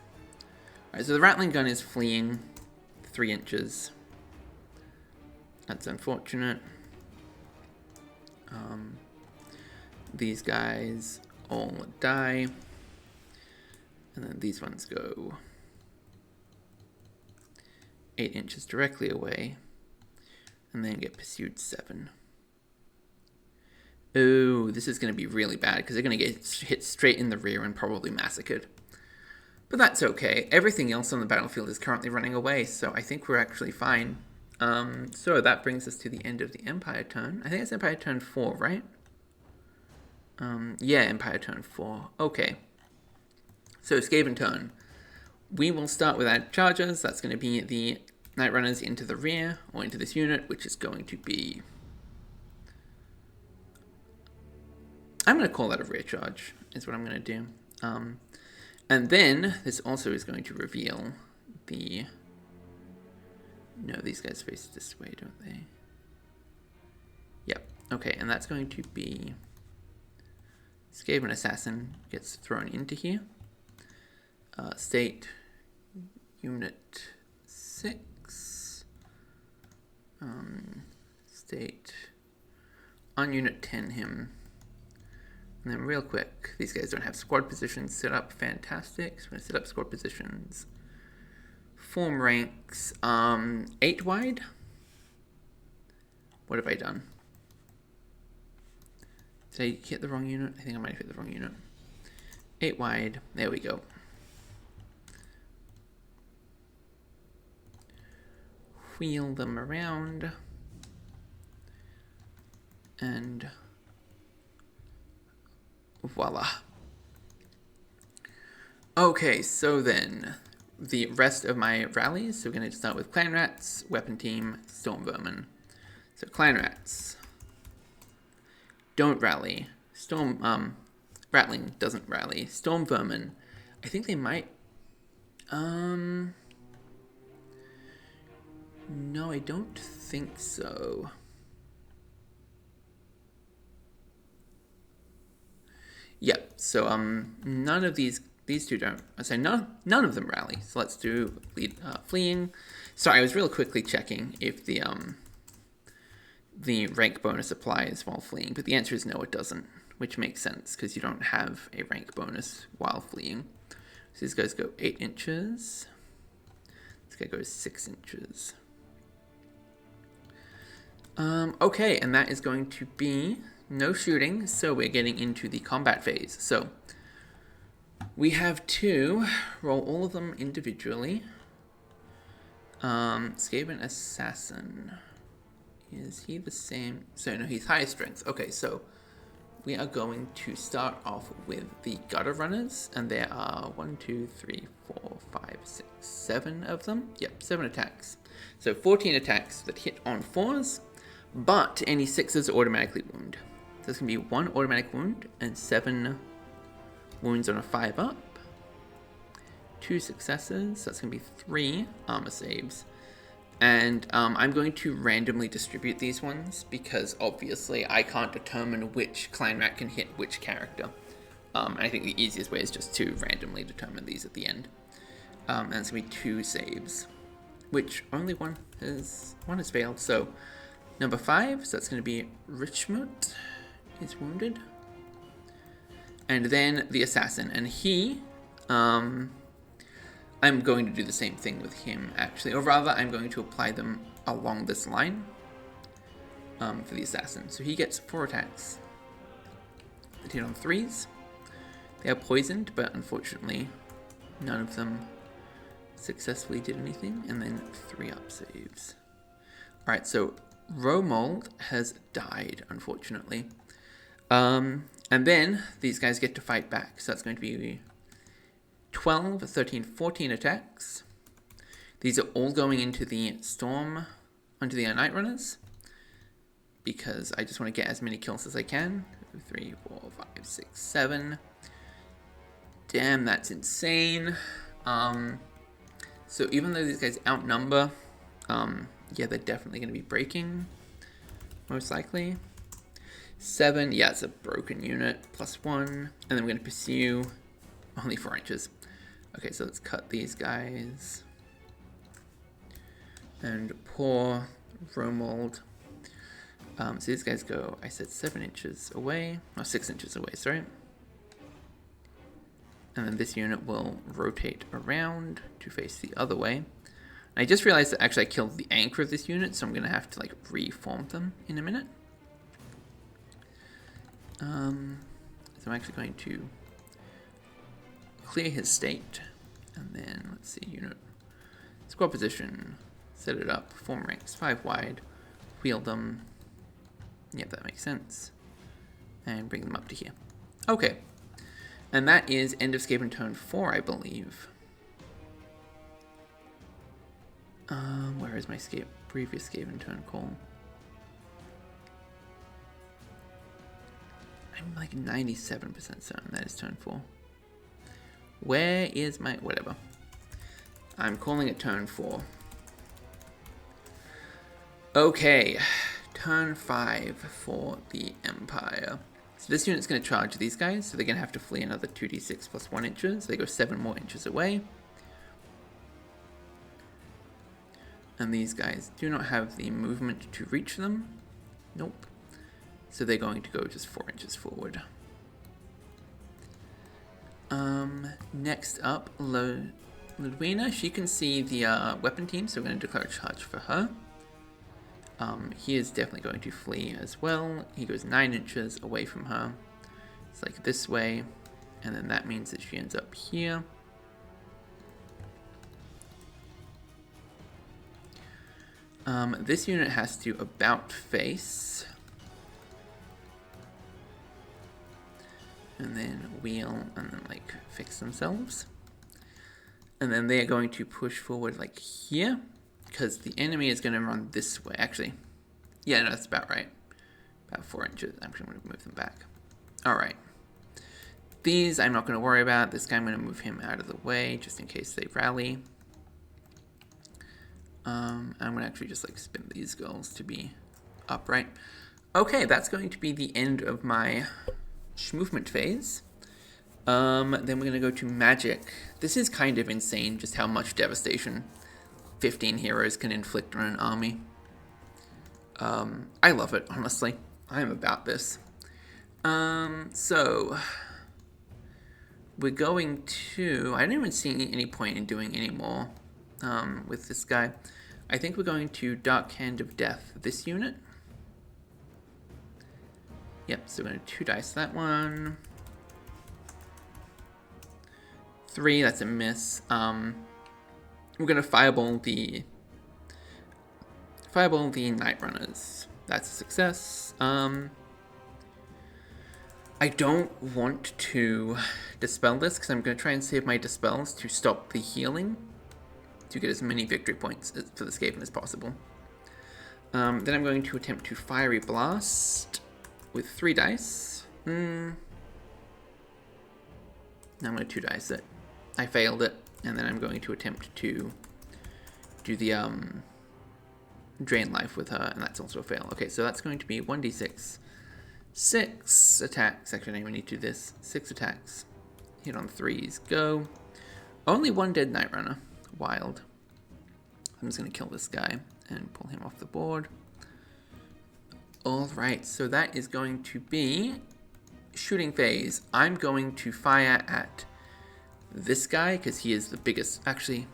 Alright, so the rattling gun is fleeing 3 inches. That's unfortunate. These guys all die. And then these ones go 8 inches directly away. And then get pursued 7. Oh, this is going to be really bad because they're going to get hit straight in the rear and probably massacred. But that's okay. Everything else on the battlefield is currently running away, so I think we're actually fine. So that brings us to the end of the Empire turn. I think it's Empire turn 4, right? Yeah, Empire turn 4. Okay. So Skaven turn. We will start with our charges. That's going to be the Night Runners into the rear, or into this unit, which is going to be... I'm going to call that a rear charge, is what I'm going to do. And then, this also is going to reveal the... No, these guys face this way, don't they? Yep. Okay, and that's going to be... Skaven Assassin gets thrown into here. State, Unit 6. State, on Unit 10 him. And then real quick, these guys don't have squad positions set up. Fantastic. So we're going to set up squad positions. Form ranks, 8 wide. What have I done? Did I hit the wrong unit? I think I might have hit the wrong unit. 8 wide. There we go. Wheel them around. And voila. Okay, so then the rest of my rallies. So we're going to start with Clan Rats, Weapon Team, Storm Vermin. So Clan Rats don't rally. Rattling doesn't rally. Storm Vermin, I think they might. No, I don't think so. Yep. So none of these two don't. I say none of them rally. So let's do fleeing. Sorry, I was real quickly checking if the rank bonus applies while fleeing, but the answer is no, it doesn't, which makes sense because you don't have a rank bonus while fleeing. So these guys go 8 inches. This guy goes 6 inches. Okay, and that is going to be no shooting, so we're getting into the combat phase. So we have to roll all of them individually. Skaven Assassin. Is he the same? So no, he's higher strength. Okay, so we are going to start off with the Gutter Runners, and there are 1, 2, 3, 4, 5, 6, 7 of them. Yep, 7 attacks. So 14 attacks that hit on 4s, but any 6s automatically wound. So it's going to be 1 automatic wound and 7 wounds on a 5 up. 2 successes, so that's going to be 3 armor saves. And I'm going to randomly distribute these ones because obviously I can't determine which clan rat can hit which character. And I think the easiest way is just to randomly determine these at the end. And it's going to be 2 saves, which only one has failed. So number 5, so that's going to be Richmond is wounded. And then the assassin, and he, I'm going to do the same thing with him, actually. Or rather, I'm going to apply them along this line for the assassin. So he gets 4 attacks that hit on 3s. They are poisoned, but unfortunately, none of them successfully did anything. And then 3 up saves. Alright, so Romold has died, unfortunately. And then these guys get to fight back. So that's going to be 12, 13, 14 attacks. These are all going into the onto the Night Runners, because I just want to get as many kills as I can. 3, 4, 5, 6, 7. Damn, that's insane. So even though these guys outnumber, yeah, they're definitely going to be breaking, most likely. 7, yeah, it's a broken unit, +1. And then we're going to pursue only 4 inches. Okay, so let's cut these guys. And poor Romold. So these guys go, I said 7 inches away. Oh, 6 inches away, sorry. And then this unit will rotate around to face the other way. I just realized that actually I killed the anchor of this unit, so I'm going to have to like reform them in a minute. So I'm actually going to clear his state, and then let's see, unit squad position, set it up, form ranks 5 wide, wheel them, yep, that makes sense, and bring them up to here. Okay, and that is end of Skaven turn 4, I believe. Where is my previous Skaven turn call? I'm like 97% certain that is turn 4. Where is my... whatever. I'm calling it turn 4. Okay. Turn 5 for the Empire. So this unit's going to charge these guys, so they're going to have to flee another 2d6 plus 1 inches. They go 7 more inches away. And these guys do not have the movement to reach them. Nope. So they're going to go just 4 inches forward. Next up, Ludwina. She can see the weapon team, so we're going to declare a charge for her. He is definitely going to flee as well. He goes 9 inches away from her. It's like this way, and then that means that she ends up here. This unit has to about face. And then wheel, and then like fix themselves. And then they're going to push forward like here, because the enemy is going to run this way. Actually, yeah, no, that's about right. About 4 inches. Actually, I'm going to move them back. All right. These I'm not going to worry about. This guy, I'm going to move him out of the way just in case they rally. I'm going to actually just like spin these girls to be upright. Okay, that's going to be the end of my movement phase. Then we're going to go to magic. This is kind of insane just how much devastation 15 heroes can inflict on an army. I love it, honestly. I am about this. So we're going to... I don't even see any point in doing any more with this guy. I think we're going to Dark Hand of Death this unit. Yep, so we're going to 2 dice that one. 3, that's a miss. We're going to fireball the Night Runners. That's a success. I don't want to dispel this because I'm going to try and save my dispels to stop the healing to get as many victory points for the Skaven as possible. Then I'm going to attempt to Fiery Blast with 3 dice. Now I'm going to 2 dice it. I failed it, and then I'm going to attempt to do the Drain Life with her, and that's also a fail. Okay, so that's going to be 1d6. 6 attacks. Actually, I don't even need to do this. 6 attacks. Hit on 3s. Go. Only 1 dead Night Runner. Wild. I'm just going to kill this guy and pull him off the board. Alright, so that is going to be shooting phase. I'm going to fire at this guy because he is the biggest. Actually,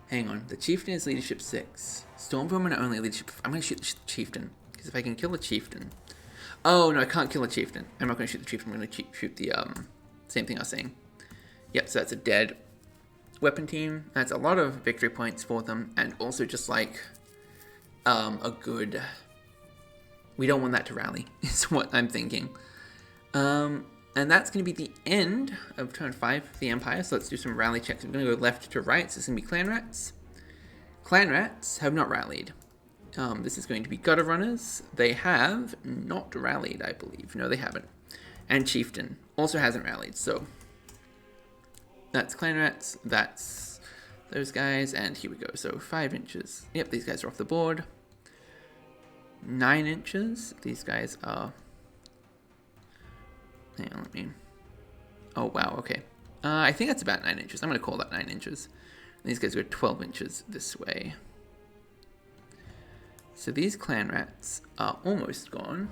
hang on. The Chieftain is leadership 6. Stormvermin are only leadership. I'm going to shoot the Chieftain because if I can kill the Chieftain. Oh, no, I can't kill the Chieftain. I'm not going to shoot the Chieftain. I'm going to shoot the same thing I was saying. Yep, so that's a dead weapon team. That's a lot of victory points for them, and also just like a good... We don't want that to rally, is what I'm thinking. And that's going to be the end of turn 5 for the Empire, so let's do some rally checks. We're going to go left to right, so this is going to be Clan Rats. Clan Rats have not rallied. This is going to be Gutter Runners. They have not rallied, I believe. No, they haven't. And Chieftain also hasn't rallied, so... That's Clan Rats, that's those guys, and here we go. So 5 inches. Yep, these guys are off the board. 9 inches. These guys are... Hang on, let me... Oh, wow, okay. I think that's about 9 inches. I'm going to call that 9 inches. And these guys go 12 inches this way. So these Clan Rats are almost gone.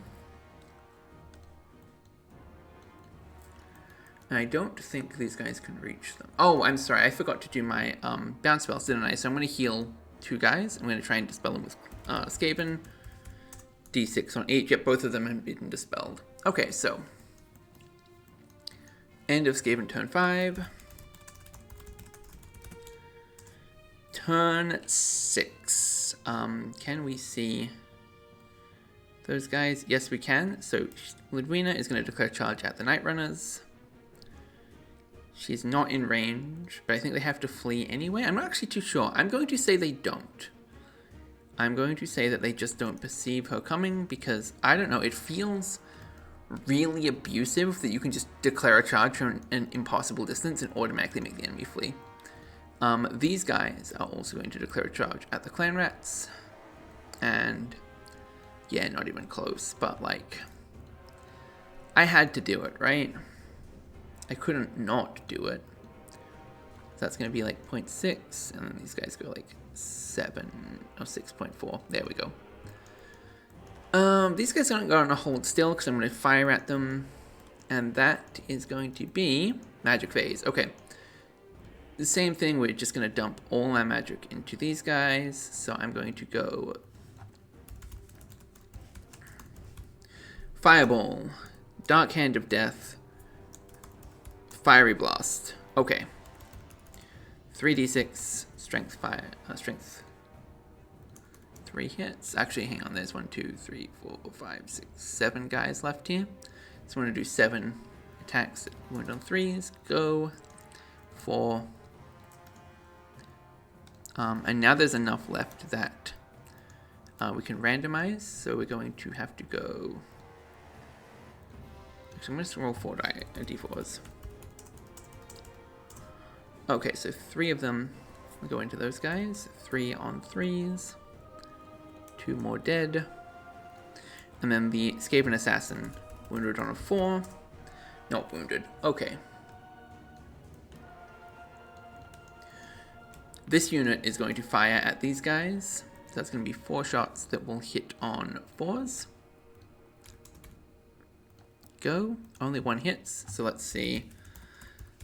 I don't think these guys can reach them. Oh, I'm sorry. I forgot to do my bounce spells, didn't I? So I'm going to heal 2 guys. I'm going to try and dispel them with Skaven. D6 on each. Yep, both of them have been dispelled. Okay, so. End of Skaven turn 5. Turn 6. Can we see those guys? Yes, we can. So Ludwina is going to declare charge at the Night Runners. She's not in range, but I think they have to flee anyway. I'm not actually too sure. I'm going to say they don't. I'm going to say that they just don't perceive her coming because, I don't know, it feels really abusive that you can just declare a charge from an impossible distance and automatically make the enemy flee. These guys are also going to declare a charge at the Clan Rats. And, yeah, not even close, but like... I had to do it, right? I couldn't not do it. So that's going to be like 0.6, and then these guys go like 7, or 6.4. There we go. These guys aren't going to hold still because I'm going to fire at them. And that is going to be magic phase. Okay. The same thing, we're just going to dump all our magic into these guys. So I'm going to go Fireball, Dark Hand of Death, Fiery Blast. Okay. 3d6, strength 3 hits. Actually, hang on, there's 1, 2, 3, 4, 5, 6, 7 guys left here. So I'm going to do 7 attacks, wound on 3s, go, 4. And now there's enough left that we can randomize, so we're going to have to go... Actually, I'm going to roll 4 d4s. Okay, so 3 of them will go into those guys, 3 on 3s, 2 more dead, and then the Skaven Assassin, wounded on a 4, not wounded, okay. This unit is going to fire at these guys. So that's going to be 4 shots that will hit on 4s. Go. Only 1 hits. So let's see.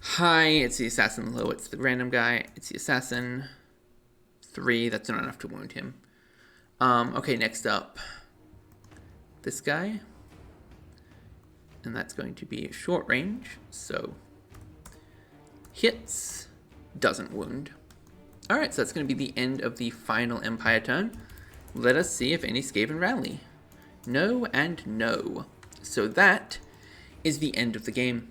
High, it's the assassin. Low, it's the random guy. It's the assassin. 3, that's not enough to wound him. Okay, next up. This guy. And that's going to be short range. So hits, doesn't wound. Alright, so that's going to be the end of the final Empire turn. Let us see if any Skaven rally. No and no. So that is the end of the game.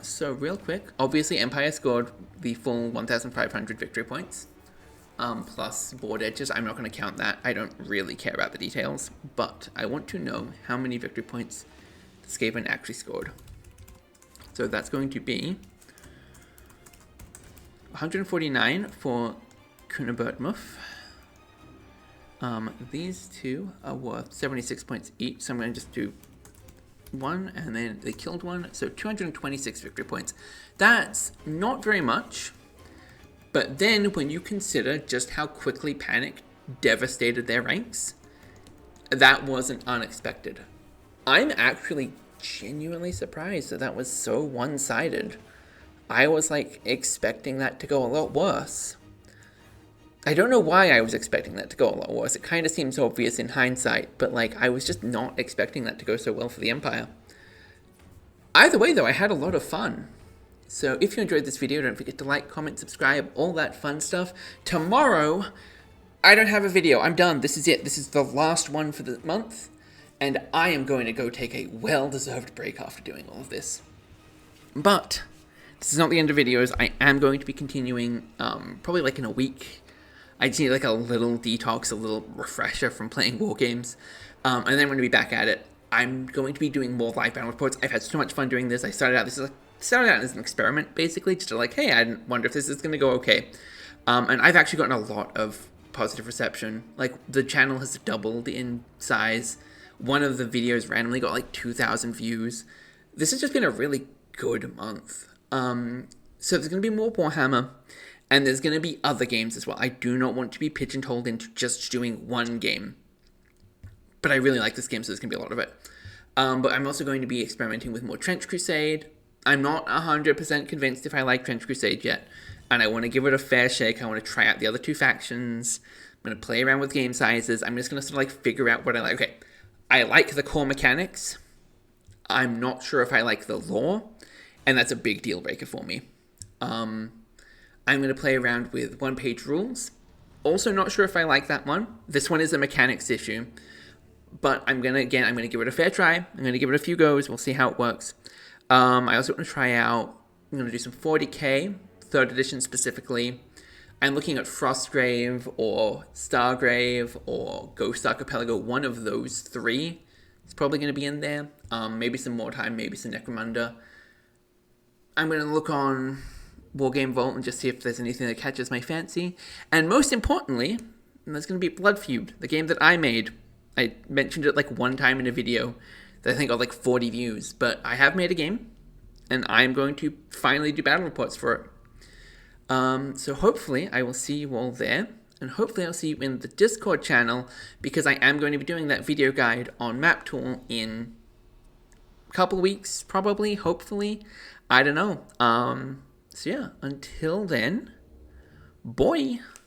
So real quick, obviously Empire scored the full 1,500 victory points. Plus board edges. I'm not going to count that. I don't really care about the details. But I want to know how many victory points the Skaven actually scored. So that's going to be 149 for Kunabertmuth. These two are worth 76 points each, so I'm going to just do 1, and then they killed 1, so 226 victory points. That's not very much, but then when you consider just how quickly Panic devastated their ranks, that wasn't unexpected. I'm actually genuinely surprised that that was so one-sided. I was, like, expecting that to go a lot worse. I don't know why I was expecting that to go a lot worse. It kind of seems obvious in hindsight, but, like, I was just not expecting that to go so well for the Empire. Either way, though, I had a lot of fun. So if you enjoyed this video, don't forget to like, comment, subscribe, all that fun stuff. Tomorrow, I don't have a video. I'm done. This is it. This is the last one for the month, and I am going to go take a well-deserved break after doing all of this. But this is not the end of videos. I am going to be continuing, probably like in a week. I just need like a little detox, a little refresher from playing war games. And then I'm going to be back at it. I'm going to be doing more live battle reports. I've had so much fun doing this. I started out as an experiment, basically, just to like, hey, I wonder if this is going to go okay. And I've actually gotten a lot of positive reception. Like, the channel has doubled in size. One of the videos randomly got like 2,000 views. This has just been a really good month. So there's going to be more Warhammer, and there's going to be other games as well. I do not want to be pigeonholed into just doing one game, but I really like this game, so there's going to be a lot of it. But I'm also going to be experimenting with more Trench Crusade. I'm not 100% convinced if I like Trench Crusade yet, and I want to give it a fair shake. I want to try out the other 2 factions. I'm going to play around with game sizes. I'm just going to sort of like figure out what I like. Okay, I like the core mechanics. I'm not sure if I like the lore, and that's a big deal breaker for me. I'm going to play around with one-page rules. Also not sure if I like that one. This one is a mechanics issue. But I'm going to give it a fair try. I'm going to give it a few goes. We'll see how it works. I also want to try out, I'm going to do some 40k, 3rd edition specifically. I'm looking at Frostgrave or Stargrave or Ghost Archipelago. One of those 3 is probably going to be in there. Maybe some Mordheim, maybe some Necromunda. I'm going to look on Wargame Vault and just see if there's anything that catches my fancy. And most importantly, there's going to be Blood Feud, the game that I made. I mentioned it like one time in a video. that I think got like 40 views. But I have made a game, and I'm going to finally do battle reports for it. So hopefully I will see you all there, and hopefully I'll see you in the Discord channel, because I am going to be doing that video guide on Map Tool in a couple weeks, probably, hopefully. I don't know. So yeah, until then, boy.